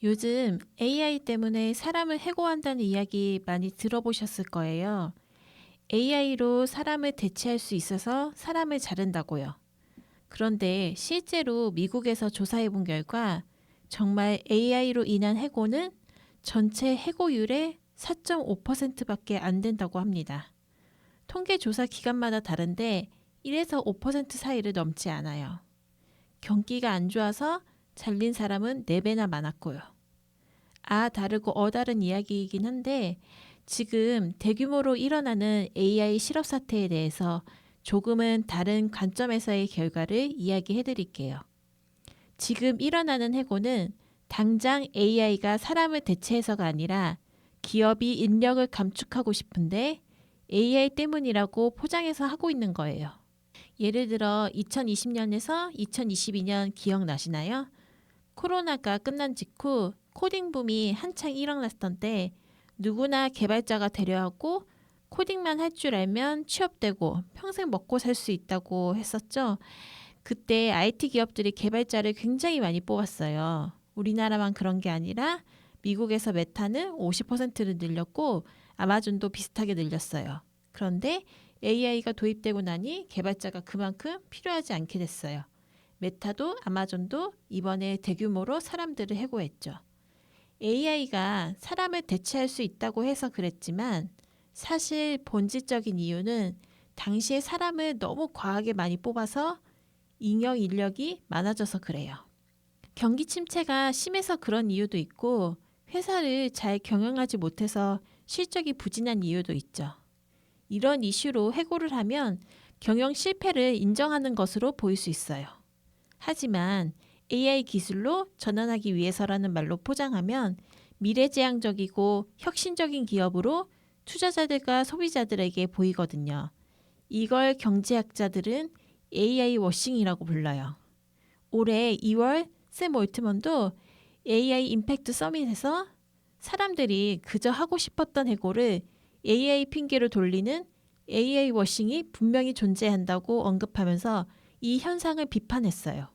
요즘 AI 때문에 사람을 해고한다는 이야기 많이 들어보셨을 거예요. AI로 사람을 대체할 수 있어서 사람을 자른다고요. 그런데 실제로 미국에서 조사해 본 결과 정말 AI로 인한 해고는 전체 해고율의 4.5%밖에 안 된다고 합니다. 통계 조사 기간마다 다른데 1에서 5% 사이를 넘지 않아요. 경기가 안 좋아서 잘린 사람은 4배나 많았고요. 다르고 다른 이야기이긴 한데 지금 대규모로 일어나는 AI 실업 사태에 대해서 조금은 다른 관점에서의 결과를 이야기해 드릴게요. 지금 일어나는 해고는 당장 AI가 사람을 대체해서가 아니라 기업이 인력을 감축하고 싶은데 AI 때문이라고 포장해서 하고 있는 거예요. 예를 들어 2020년에서 2022년 기억나시나요? 코로나가 끝난 직후 코딩 붐이 한창 일어났던 때 누구나 개발자가 되려 하고 코딩만 할 줄 알면 취업되고 평생 먹고 살 수 있다고 했었죠. 그때 IT 기업들이 개발자를 굉장히 많이 뽑았어요. 우리나라만 그런 게 아니라 미국에서 메타는 50%를 늘렸고 아마존도 비슷하게 늘렸어요. 그런데 AI가 도입되고 나니 개발자가 그만큼 필요하지 않게 됐어요. 메타도 아마존도 이번에 대규모로 사람들을 해고했죠. AI가 사람을 대체할 수 있다고 해서 그랬지만 사실 본질적인 이유는 당시에 사람을 너무 과하게 많이 뽑아서 인력 인력이 많아져서 그래요. 경기 침체가 심해서 그런 이유도 있고 회사를 잘 경영하지 못해서 실적이 부진한 이유도 있죠. 이런 이슈로 해고를 하면 경영 실패를 인정하는 것으로 보일 수 있어요. 하지만 AI 기술로 전환하기 위해서라는 말로 포장하면 미래지향적이고 혁신적인 기업으로 투자자들과 소비자들에게 보이거든요. 이걸 경제학자들은 AI 워싱이라고 불러요. 올해 2월 샘 올트먼도 AI 임팩트 서밋에서 사람들이 그저 하고 싶었던 해고를 AI 핑계로 돌리는 AI 워싱이 분명히 존재한다고 언급하면서 이 현상을 비판했어요.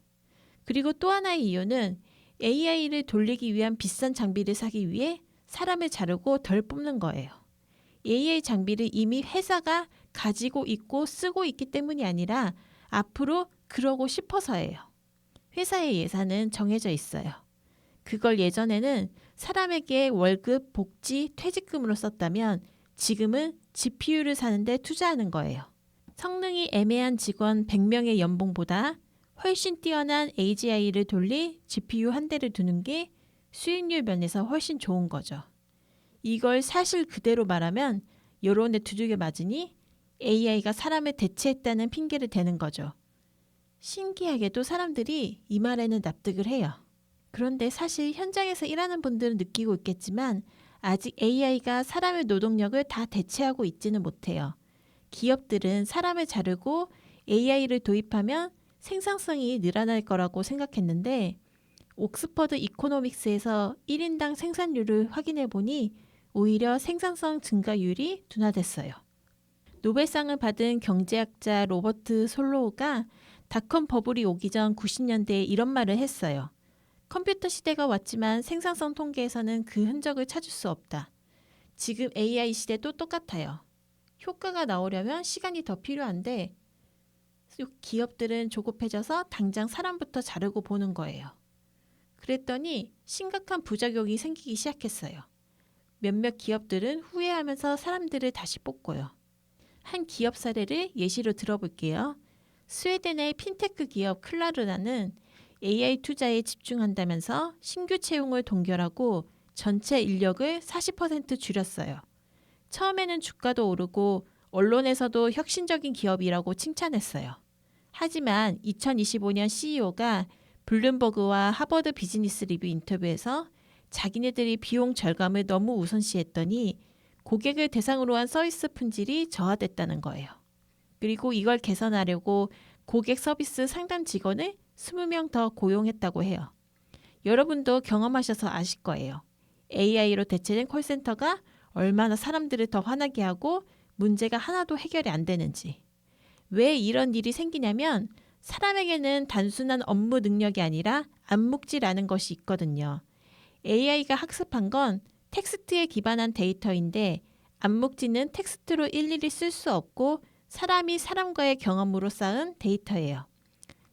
그리고 또 하나의 이유는 AI를 돌리기 위한 비싼 장비를 사기 위해 사람을 자르고 덜 뽑는 거예요. AI 장비를 이미 회사가 가지고 있고 쓰고 있기 때문이 아니라 앞으로 그러고 싶어서예요. 회사의 예산은 정해져 있어요. 그걸 예전에는 사람에게 월급, 복지, 퇴직금으로 썼다면 지금은 GPU를 사는데 투자하는 거예요. 성능이 애매한 직원 100명의 연봉보다 훨씬 뛰어난 AGI를 돌릴 GPU 한 대를 두는 게 수익률 면에서 훨씬 좋은 거죠. 이걸 사실 그대로 말하면 여론에 두들겨 맞으니 AI가 사람을 대체했다는 핑계를 대는 거죠. 신기하게도 사람들이 이 말에는 납득을 해요. 그런데 사실 현장에서 일하는 분들은 느끼고 있겠지만 아직 AI가 사람의 노동력을 다 대체하고 있지는 못해요. 기업들은 사람을 자르고 AI를 도입하면 생산성이 늘어날 거라고 생각했는데 옥스퍼드 이코노믹스에서 1인당 생산률을 확인해 보니 오히려 생산성 증가율이 둔화됐어요. 노벨상을 받은 경제학자 로버트 솔로우가 닷컴 버블이 오기 전 90년대에 이런 말을 했어요. 컴퓨터 시대가 왔지만 생산성 통계에서는 그 흔적을 찾을 수 없다. 지금 AI 시대도 똑같아요. 효과가 나오려면 시간이 더 필요한데 기업들은 조급해져서 당장 사람부터 자르고 보는 거예요. 그랬더니 심각한 부작용이 생기기 시작했어요. 몇몇 기업들은 후회하면서 사람들을 다시 뽑고요. 한 기업 사례를 예시로 들어볼게요. 스웨덴의 핀테크 기업 클라르나는 AI 투자에 집중한다면서 신규 채용을 동결하고 전체 인력을 40% 줄였어요. 처음에는 주가도 오르고 언론에서도 혁신적인 기업이라고 칭찬했어요. 하지만 2025년 CEO가 블룸버그와 하버드 비즈니스 리뷰 인터뷰에서 자기네들이 비용 절감을 너무 우선시했더니 고객을 대상으로 한 서비스 품질이 저하됐다는 거예요. 그리고 이걸 개선하려고 고객 서비스 상담 직원을 20명 더 고용했다고 해요. 여러분도 경험하셔서 아실 거예요. AI로 대체된 콜센터가 얼마나 사람들을 더 화나게 하고 문제가 하나도 해결이 안 되는지. 왜 이런 일이 생기냐면 사람에게는 단순한 업무 능력이 아니라 암묵지라는 것이 있거든요. AI가 학습한 건 텍스트에 기반한 데이터인데 암묵지는 텍스트로 일일이 쓸 수 없고 사람이 사람과의 경험으로 쌓은 데이터예요.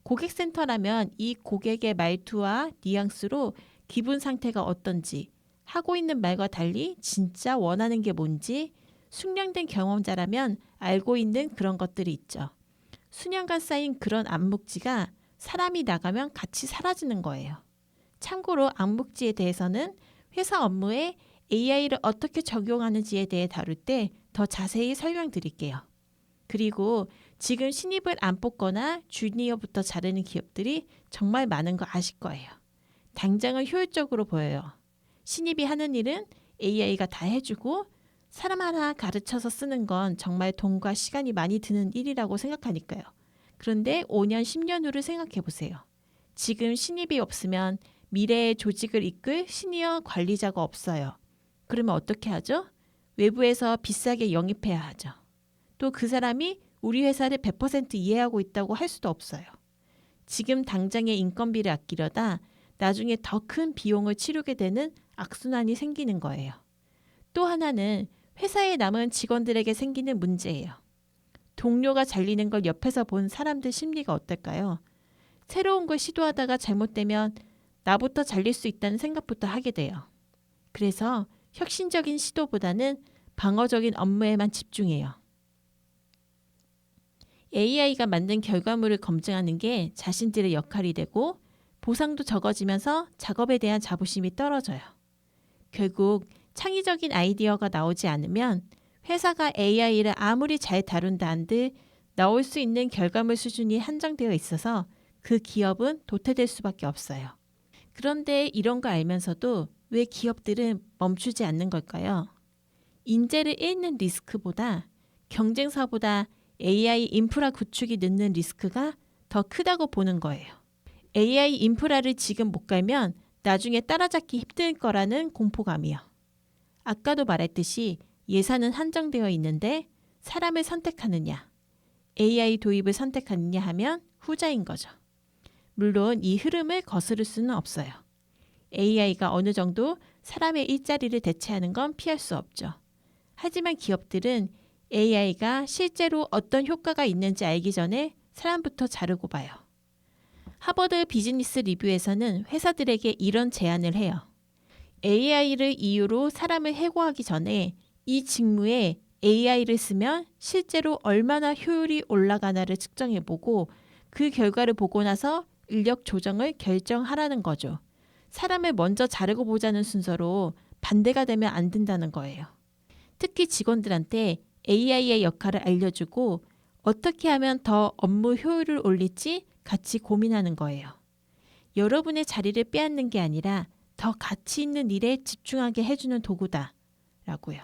고객센터라면 이 고객의 말투와 뉘앙스로 기분 상태가 어떤지, 하고 있는 말과 달리 진짜 원하는 게 뭔지 숙련된 경험자라면 알고 있는 그런 것들이 있죠. 수년간 쌓인 그런 암묵지가 사람이 나가면 같이 사라지는 거예요. 참고로 암묵지에 대해서는 회사 업무에 AI를 어떻게 적용하는지에 대해 다룰 때 더 자세히 설명드릴게요. 그리고 지금 신입을 안 뽑거나 주니어부터 자르는 기업들이 정말 많은 거 아실 거예요. 당장은 효율적으로 보여요. 신입이 하는 일은 AI가 다 해주고 사람 하나 가르쳐서 쓰는 건 정말 돈과 시간이 많이 드는 일이라고 생각하니까요. 그런데 5년, 10년 후를 생각해 보세요. 지금 신입이 없으면 미래의 조직을 이끌 시니어 관리자가 없어요. 그러면 어떻게 하죠? 외부에서 비싸게 영입해야 하죠. 또 그 사람이 우리 회사를 100% 이해하고 있다고 할 수도 없어요. 지금 당장의 인건비를 아끼려다 나중에 더 큰 비용을 치르게 되는 악순환이 생기는 거예요. 또 하나는 회사에 남은 직원들에게 생기는 문제예요. 동료가 잘리는 걸 옆에서 본 사람들 심리가 어떨까요? 새로운 걸 시도하다가 잘못되면 나부터 잘릴 수 있다는 생각부터 하게 돼요. 그래서 혁신적인 시도보다는 방어적인 업무에만 집중해요. AI가 만든 결과물을 검증하는 게 자신들의 역할이 되고 보상도 적어지면서 작업에 대한 자부심이 떨어져요. 결국 창의적인 아이디어가 나오지 않으면 회사가 AI를 아무리 잘 다룬다 한들 나올 수 있는 결과물 수준이 한정되어 있어서 그 기업은 도태될 수밖에 없어요. 그런데 이런 거 알면서도 왜 기업들은 멈추지 않는 걸까요? 인재를 잃는 리스크보다 경쟁사보다 AI 인프라 구축이 늦는 리스크가 더 크다고 보는 거예요. AI 인프라를 지금 못 갈면 나중에 따라잡기 힘들 거라는 공포감이요. 아까도 말했듯이 예산은 한정되어 있는데 사람을 선택하느냐, AI 도입을 선택하느냐 하면 후자인 거죠. 물론 이 흐름을 거스를 수는 없어요. AI가 어느 정도 사람의 일자리를 대체하는 건 피할 수 없죠. 하지만 기업들은 AI가 실제로 어떤 효과가 있는지 알기 전에 사람부터 자르고 봐요. 하버드 비즈니스 리뷰에서는 회사들에게 이런 제안을 해요. AI를 이유로 사람을 해고하기 전에 이 직무에 AI를 쓰면 실제로 얼마나 효율이 올라가나를 측정해보고 그 결과를 보고 나서 인력 조정을 결정하라는 거죠. 사람을 먼저 자르고 보자는 순서로 반대가 되면 안 된다는 거예요. 특히 직원들한테 AI의 역할을 알려주고 어떻게 하면 더 업무 효율을 올릴지 같이 고민하는 거예요. 여러분의 자리를 빼앗는 게 아니라 더 가치 있는 일에 집중하게 해주는 도구다 라고요.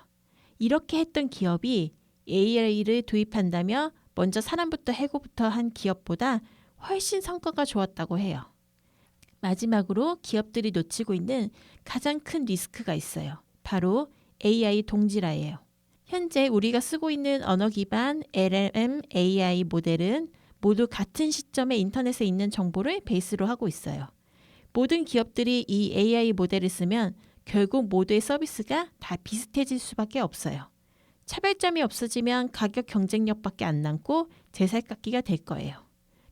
이렇게 했던 기업이 AI를 도입한다며 먼저 사람부터 해고부터 한 기업보다 훨씬 성과가 좋았다고 해요. 마지막으로 기업들이 놓치고 있는 가장 큰 리스크가 있어요. 바로 AI 동질화예요. 현재 우리가 쓰고 있는 언어 기반 LLM AI 모델은 모두 같은 시점에 인터넷에 있는 정보를 베이스로 하고 있어요. 모든 기업들이 이 AI 모델을 쓰면 결국 모두의 서비스가 다 비슷해질 수밖에 없어요. 차별점이 없어지면 가격 경쟁력밖에 안 남고 제살깎기가 될 거예요.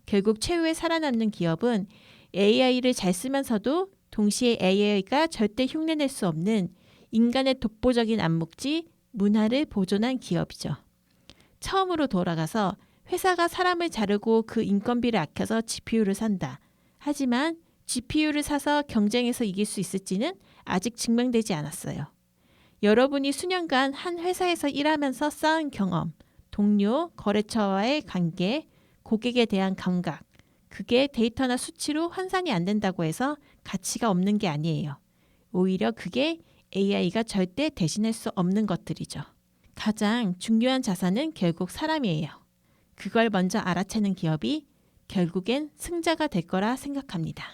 결국 최후에 살아남는 기업은 AI를 잘 쓰면서도 동시에 AI가 절대 흉내낼 수 없는 인간의 독보적인 암묵지, 문화를 보존한 기업이죠. 처음으로 돌아가서 회사가 사람을 자르고 그 인건비를 아껴서 GPU를 산다. 하지만 GPU를 사서 경쟁에서 이길 수 있을지는 아직 증명되지 않았어요. 여러분이 수년간 한 회사에서 일하면서 쌓은 경험, 동료, 거래처와의 관계, 고객에 대한 감각, 그게 데이터나 수치로 환산이 안 된다고 해서 가치가 없는 게 아니에요. 오히려 그게 AI가 절대 대신할 수 없는 것들이죠. 가장 중요한 자산은 결국 사람이에요. 그걸 먼저 알아채는 기업이 결국엔 승자가 될 거라 생각합니다.